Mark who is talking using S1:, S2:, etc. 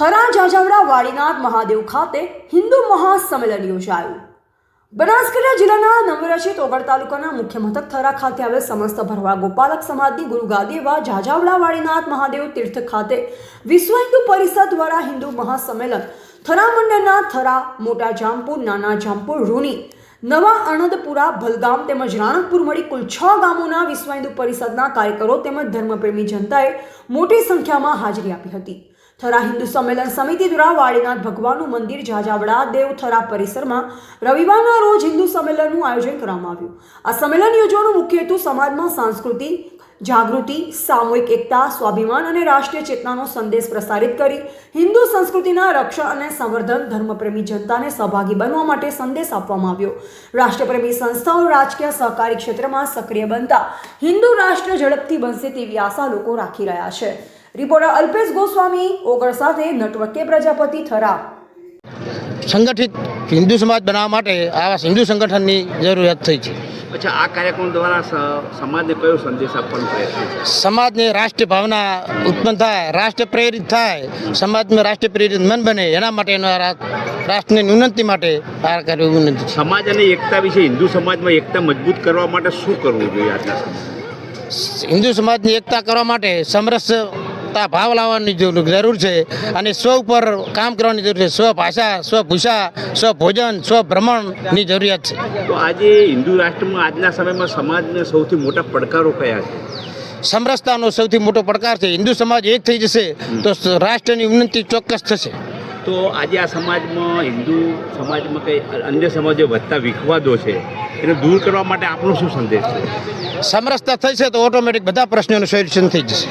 S1: થરા જાજાવડા વાડીનાથ મહાદેવ ખાતે હિન્દુ મહાસંમેલન યોજાયું। બનાસકાંઠા જિલ્લાના નવરચિત ઓગળ તાલુકાના મુખ્ય મથક થરા ખાતે આવેલ સમસ્ત ભરવાડ ગોપાલક સમાજની ગુરુગાદી એવા જાજાવડા વાડીનાથ મહાદેવ તીર્થ ખાતે વિશ્વ હિન્દુ પરિષદ દ્વારા હિન્દુ મહાસંમેલન થરા મંડળના થરા, મોટા જામપુર, નાના જામપુર, રૂની, નવા અણદપુરા, ભલગામ તેમજ રાણકપુર મળી કુલ 6 ગામોના વિશ્વ હિન્દુ પરિષદના કાર્યકરો તેમજ ધર્મપ્રેમી જનતાએ મોટી સંખ્યામાં હાજરી આપી હતી। થરા હિન્દુ સંમેલન સમિતિ દ્વારા વાડીનાથ ભગવાનનું મંદિર જાજાવડા દેવ થરા પરિસરમાં રવિવારના રોજ હિન્દુ સંમેલનનું આયોજન કરવામાં આવ્યું। આ સંમેલન યોજવાનો મુખ્ય હેતુ સમાજમાં સાંસ્કૃતિક જાગૃતિ, સામૂહિક એકતા, સ્વાભિમાન અને રાષ્ટ્રીય ચેતનાનો સંદેશ પ્રસારિત કરી હિન્દુ સંસ્કૃતિના રક્ષણ અને સંવર્ધન, ધર્મપ્રેમી જનતાને સહભાગી બનવા માટે સંદેશ આપવામાં આવ્યો। રાષ્ટ્રપ્રેમી સંસ્થાઓ રાજકીય સહકારી ક્ષેત્રમાં સક્રિય બનતા હિન્દુ રાષ્ટ્ર ઝડપથી બનશે તેવી આશા લોકો રાખી રહ્યા છે। रिपोर्टर अल्पेश गोस्वामी ओगळ साथे नटवर के प्रजापति थरा।
S2: संगठित हिंदू समाज बनावा माटे आवा हिंदू संगठननी जरूरत थई छे।
S3: अच्छा, आ कार्यक्रम द्वारा समाज ने कयो संदेश आपવાનો प्रयत्न છે?
S2: समाज ने राष्ट्रीय भावना उत्पन्न थाय, राष्ट्र प्रेरित थाय, समाज में राष्ट्रीय प्रेरित मन बने एना माटे राष्ट्र ने उन्नति माटे आ कार्य उन्नति छे।
S3: समाज અને એકતા વિશે हिंदू समाज में एकता मजबूत करवा माटे શું કરવું જોઈએ આજના
S2: हिंदू समाज ની एकता करवा माटे समरसता भाव लावવાની જરૂર છે અને સ્વ ઉપર કામ કરવાની જરૂર છે। સ્વ ભાષા, સ્વ ભૂષા, સ્વ ભોજન, સ્વ ભ્રમણની જરૂરિયાત છે।
S3: તો આજે હિન્દુ રાષ્ટ્રમાં આજના સમયમાં સમાજને સૌથી મોટા પડકારો કયા છે?
S2: સમરસતાનો સૌથી મોટો પડકાર છે। હિન્દુ સમાજ એક થઈ જશે તો રાષ્ટ્રની ઉન્નતિ ચોક્કસ થશે।
S3: તો આજે આ સમાજમાં હિન્દુ સમાજમાં કંઈ અન્ય સમાજો વધતા વિખવાદો છે એને દૂર કરવા માટે આપનો શું સંદેશ છે?
S2: સમરસતા થશે તો ઓટોમેટિક બધા પ્રશ્નોનું સોલ્યુશન થઈ જશે।